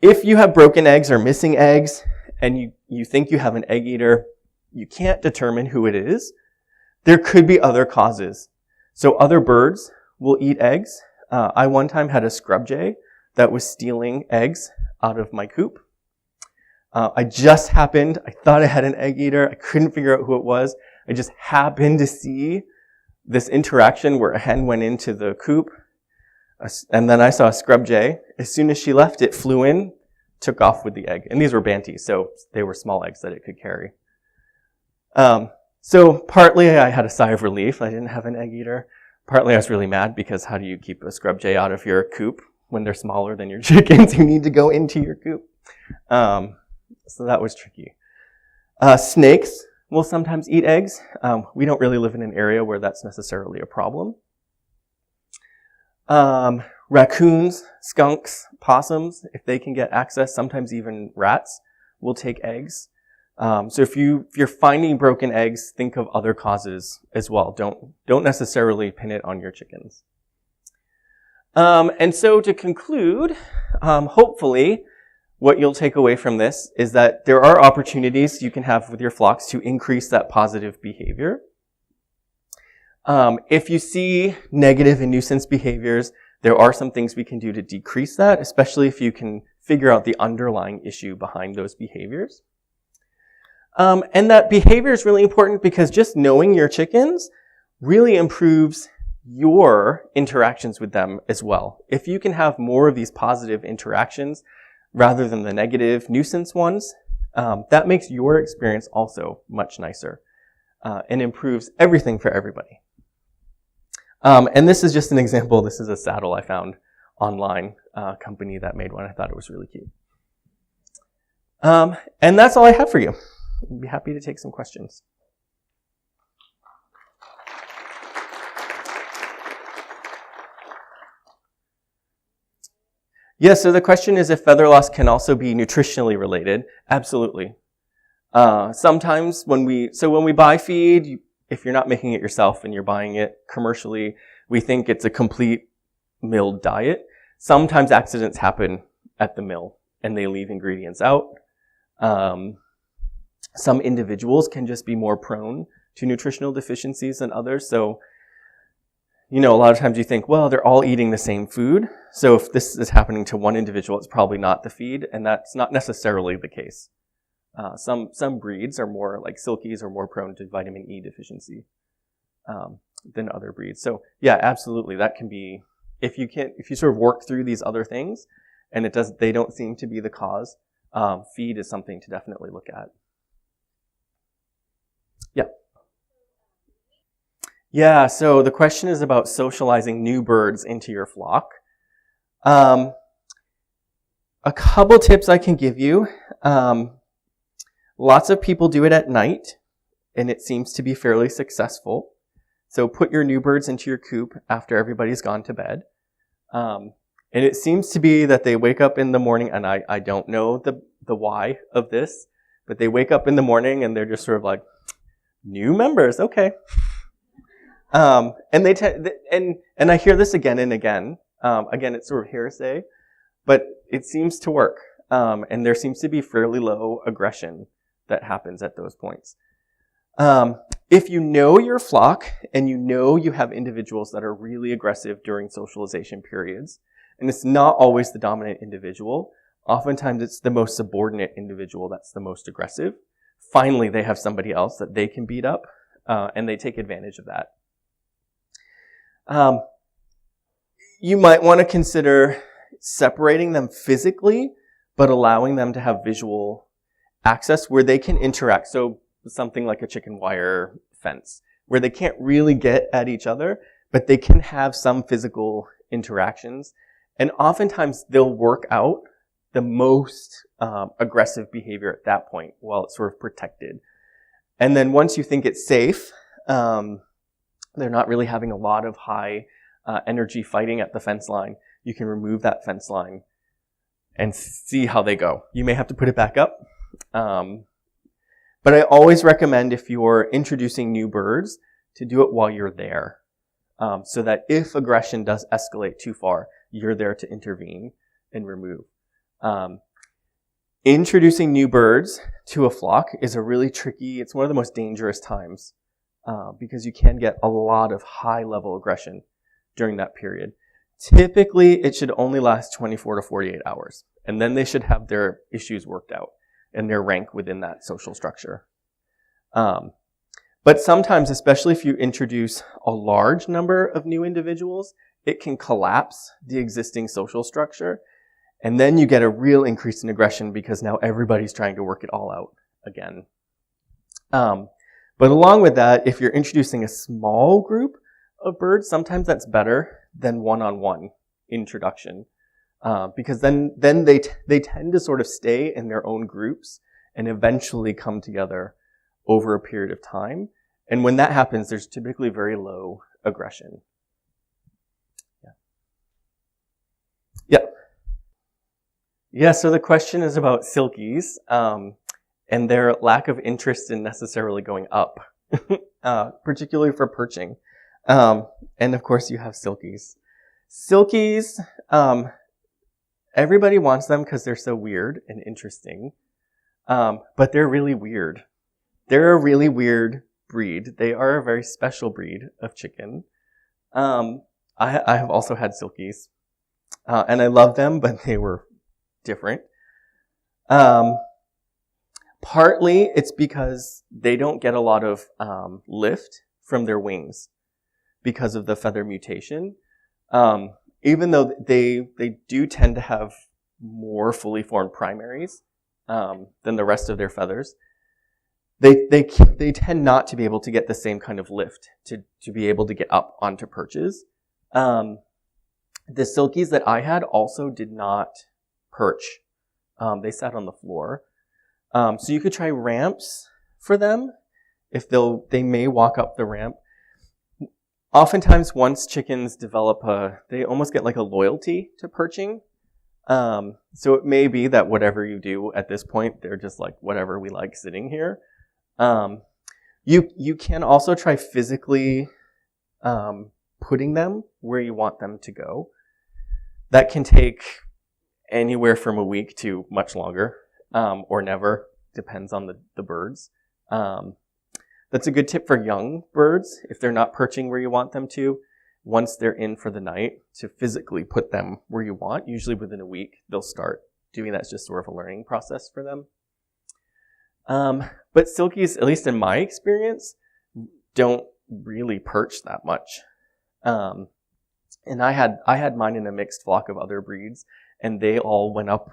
S1: If you have broken eggs or missing eggs, and you think you have an egg eater, you can't determine who it is. There could be other causes. So other birds will eat eggs. I one time had a scrub jay that was stealing eggs out of my coop. I thought I had an egg eater. I couldn't figure out who it was. I just happened to see this interaction where a hen went into the coop, and then I saw a scrub jay. As soon as she left, it flew in, took off with the egg. And these were banties, so they were small eggs that it could carry. So partly I had a sigh of relief. I didn't have an egg eater. Partly I was really mad because how do you keep a scrub jay out of your coop when they're smaller than your chickens who need to go into your coop? So that was tricky. Snakes will sometimes eat eggs. We don't really live in an area where that's necessarily a problem. Raccoons, skunks, possums, if they can get access, sometimes even rats will take eggs. So if you're finding broken eggs, think of other causes as well. Don't necessarily pin it on your chickens. And so to conclude, hopefully what you'll take away from this is that there are opportunities you can have with your flocks to increase that positive behavior. If you see negative and nuisance behaviors, there are some things we can do to decrease that, especially if you can figure out the underlying issue behind those behaviors. And that behavior is really important because just knowing your chickens really improves your interactions with them as well. If you can have more of these positive interactions rather than the negative nuisance ones, that makes your experience also much nicer and improves everything for everybody. And this is just an example. This is a saddle I found online, company that made one. I thought it was really cute. And that's all I have for you. I'd be happy to take some questions. Yeah, so the question is if feather loss can also be nutritionally related. Absolutely. Sometimes when we buy feed, if you're not making it yourself and you're buying it commercially, we think it's a complete milled diet. Sometimes accidents happen at the mill and they leave ingredients out. Some individuals can just be more prone to nutritional deficiencies than others. So, a lot of times you think, well, they're all eating the same food. So if this is happening to one individual, it's probably not the feed, and that's not necessarily the case. Some breeds are more, like silkies, are more prone to vitamin E deficiency than other breeds. So yeah, absolutely, that can be, if you sort of work through these other things, and they don't seem to be the cause, feed is something to definitely look at. Yeah. Yeah, so the question is about socializing new birds into your flock. A couple tips I can give you. Lots of people do it at night, and it seems to be fairly successful. So put your new birds into your coop after everybody's gone to bed. And it seems to be that they wake up in the morning, and I don't know the why of this, but they wake up in the morning and they're just sort of like, new members, okay. And and I hear this again and again. Again, it's sort of hearsay, but it seems to work. And there seems to be fairly low aggression that happens at those points. If you know your flock and you have individuals that are really aggressive during socialization periods, and it's not always the dominant individual, oftentimes it's the most subordinate individual that's the most aggressive. Finally, they have somebody else that they can beat up, and they take advantage of that. You might want to consider separating them physically, but allowing them to have visual access where they can interact. So something like a chicken wire fence, where they can't really get at each other, but they can have some physical interactions. And oftentimes they'll work out the most aggressive behavior at that point while it's sort of protected. And then once you think it's safe, they're not really having a lot of high energy fighting at the fence line, you can remove that fence line and see how they go. You may have to put it back up. But I always recommend, if you're introducing new birds, to do it while you're there. So that if aggression does escalate too far, you're there to intervene and remove. Introducing new birds to a flock is it's one of the most dangerous times, because you can get a lot of high-level aggression during that period. Typically, it should only last 24 to 48 hours, and then they should have their issues worked out and their rank within that social structure. But sometimes, especially if you introduce a large number of new individuals, it can collapse the existing social structure, and then you get a real increase in aggression because now everybody's trying to work it all out again. But along with that, if you're introducing a small group of birds, sometimes that's better than one-on-one introduction, because then they tend to sort of stay in their own groups and eventually come together over a period of time. And when that happens, there's typically very low aggression. Yeah. Yeah, so the question is about silkies and their lack of interest in necessarily going up, particularly for perching. And of course, you have silkies. Silkies, everybody wants them because they're so weird and interesting, but they're really weird. They're a really weird breed. They are a very special breed of chicken. I have also had silkies, and I love them, but they were different. Partly it's because they don't get a lot of lift from their wings because of the feather mutation. Even though they do tend to have more fully formed primaries than the rest of their feathers, they tend not to be able to get the same kind of lift to be able to get up onto perches. The silkies that I had also did not perch. They sat on the floor. So you could try ramps for them if they may walk up the ramp. Oftentimes, once chickens develop they almost get like a loyalty to perching. So it may be that whatever you do at this point, they're just like, whatever, we like sitting here. You can also try physically putting them where you want them to go. That can take anywhere from a week to much longer, or never, depends on the birds. That's a good tip for young birds, if they're not perching where you want them to. Once they're in for the night, to physically put them where you want. Usually within a week, they'll start doing that. It's just sort of a learning process for them. But silkies, at least in my experience, don't really perch that much. And I had mine in a mixed flock of other breeds, and they all went up.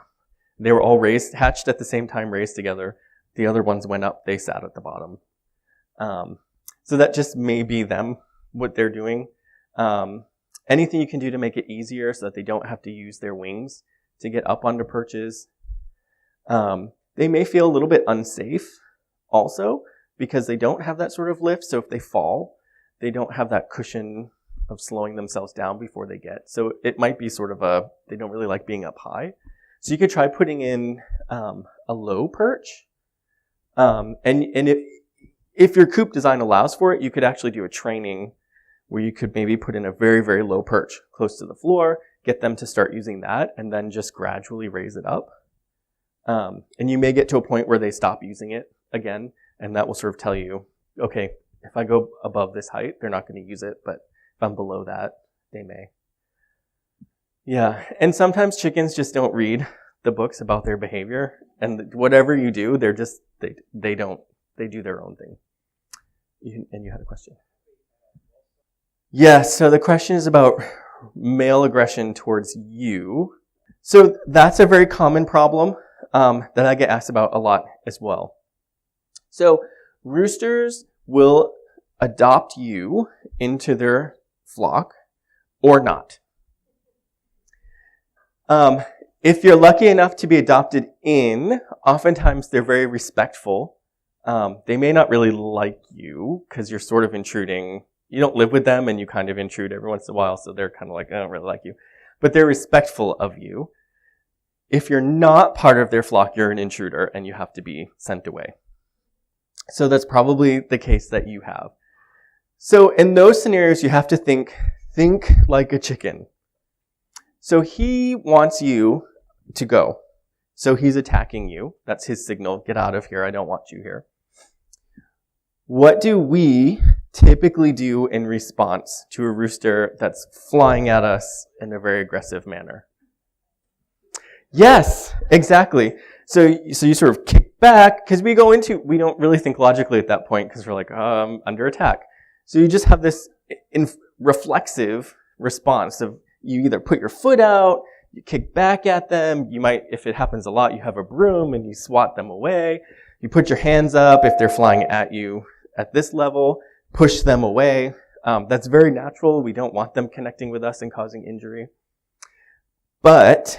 S1: They were all hatched at the same time, raised together. The other ones went up, they sat at the bottom. So that just may be them, what they're doing. Anything you can do to make it easier so that they don't have to use their wings to get up onto perches. They may feel a little bit unsafe also because they don't have that sort of lift. So if they fall, they don't have that cushion of slowing themselves down before they get. So it might be sort of they don't really like being up high. So you could try putting in a low perch. And if your coop design allows for it, you could actually do a training where you could maybe put in a very, very low perch close to the floor, get them to start using that, and then just gradually raise it up. And you may get to a point where they stop using it again, and that will sort of tell you, okay, if I go above this height, they're not going to use it, but if I'm below that, they may. Yeah, and sometimes chickens just don't read the books about their behavior, and whatever you do, they do their own thing. And you had a question. Yeah, so the question is about male aggression towards you. So that's a very common problem that I get asked about a lot as well. So roosters will adopt you into their flock or not. If you're lucky enough to be adopted in, oftentimes they're very respectful. They may not really like you because you're sort of intruding. You don't live with them and you kind of intrude every once in a while, so they're kind of like, I don't really like you. But they're respectful of you. If you're not part of their flock, you're an intruder and you have to be sent away. So that's probably the case that you have. So in those scenarios, you have to think like a chicken. So he wants you to go. So he's attacking you. That's his signal. Get out of here. I don't want you here. What do we typically do in response to a rooster that's flying at us in a very aggressive manner? Yes, exactly. So you sort of kick back because we don't really think logically at that point because we're like, under attack. So you just have this reflexive response of you either put your foot out, you kick back at them. You might, if it happens a lot, you have a broom and you swat them away. You put your hands up if they're flying at you at this level, push them away. That's very natural. We don't want them connecting with us and causing injury. But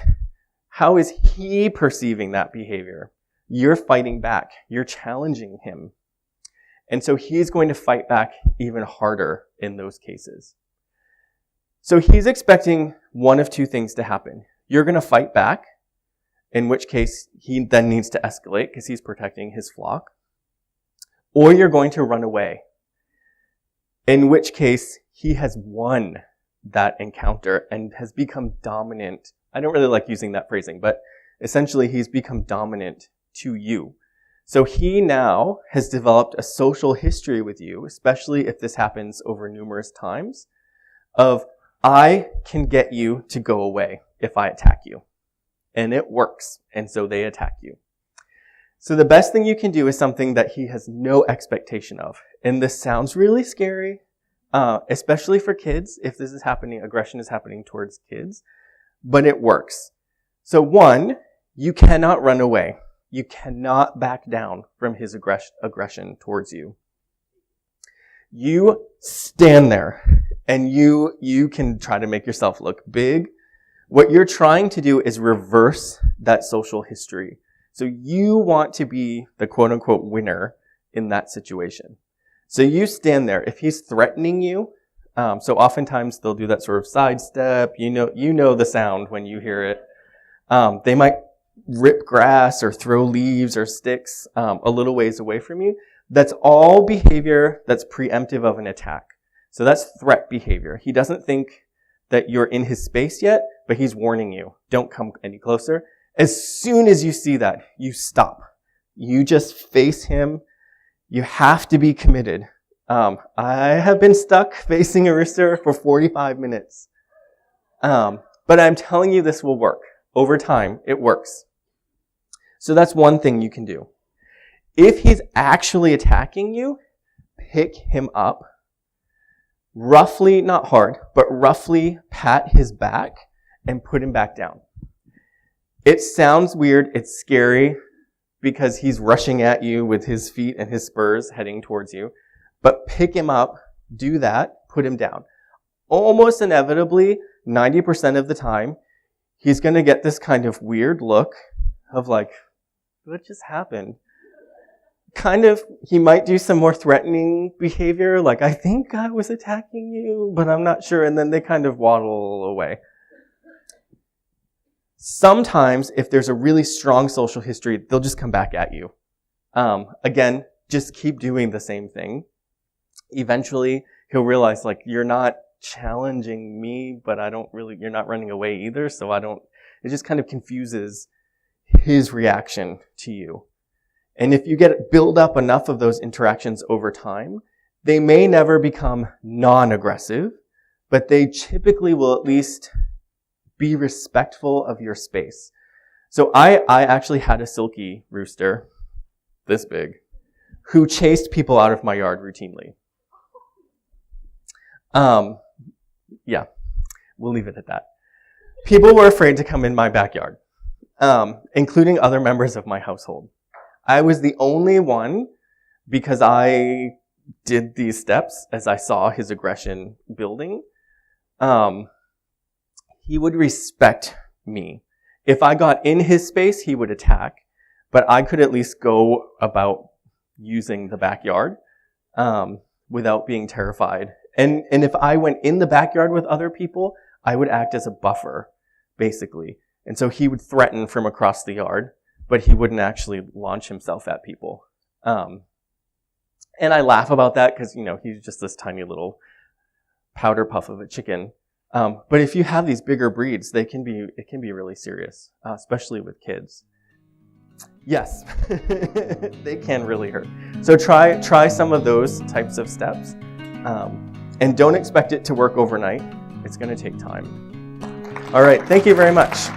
S1: how is he perceiving that behavior? You're fighting back. You're challenging him. And so he's going to fight back even harder in those cases. So he's expecting one of two things to happen. You're going to fight back, in which case he then needs to escalate because he's protecting his flock. Or you're going to run away, in which case he has won that encounter and has become dominant. I don't really like using that phrasing, but essentially he's become dominant to you. So he now has developed a social history with you, especially if this happens over numerous times, of I can get you to go away if I attack you. And it works. And so they attack you. So the best thing you can do is something that he has no expectation of. And this sounds really scary, especially for kids, if this is happening, aggression is happening towards kids, but it works. So one, you cannot run away. You cannot back down from his aggression towards you. You stand there and you can try to make yourself look big. What you're trying to do is reverse that social history. So you want to be the quote-unquote winner in that situation. So you stand there. If he's threatening you, so oftentimes they'll do that sort of sidestep. You know the sound when you hear it. They might rip grass or throw leaves or sticks a little ways away from you. That's all behavior that's preemptive of an attack. So that's threat behavior. He doesn't think that you're in his space yet, but he's warning you. Don't come any closer. As soon as you see that, you stop. You just face him. You have to be committed. I have been stuck facing a rooster for 45 minutes. But I'm telling you this will work. Over time, it works. So that's one thing you can do. If he's actually attacking you, pick him up. Roughly, not hard, but roughly pat his back and put him back down. It sounds weird, it's scary, because he's rushing at you with his feet and his spurs heading towards you. But pick him up, do that, put him down. Almost inevitably, 90% of the time, he's going to get this kind of weird look of like, what just happened? Kind of, he might do some more threatening behavior, like, I think I was attacking you, but I'm not sure, and then they kind of waddle away. Sometimes, if there's a really strong social history, they'll just come back at you. Again, just keep doing the same thing. Eventually, he'll realize, like, you're not challenging me, but you're not running away either, so it just kind of confuses his reaction to you. And if you build up enough of those interactions over time, they may never become non-aggressive, but they typically will at least be respectful of your space. So I actually had a silky rooster, this big, who chased people out of my yard routinely. Yeah, we'll leave it at that. People were afraid to come in my backyard, including other members of my household. I was the only one, because I did these steps as I saw his aggression building. He would respect me. If I got in his space, he would attack, but I could at least go about using the backyard without being terrified. And if I went in the backyard with other people, I would act as a buffer, basically. And so he would threaten from across the yard, but he wouldn't actually launch himself at people. And I laugh about that because, he's just this tiny little powder puff of a chicken. But if you have these bigger breeds, it can be really serious, especially with kids. Yes, they can really hurt. So try some of those types of steps. And don't expect it to work overnight. It's going to take time. All right, thank you very much.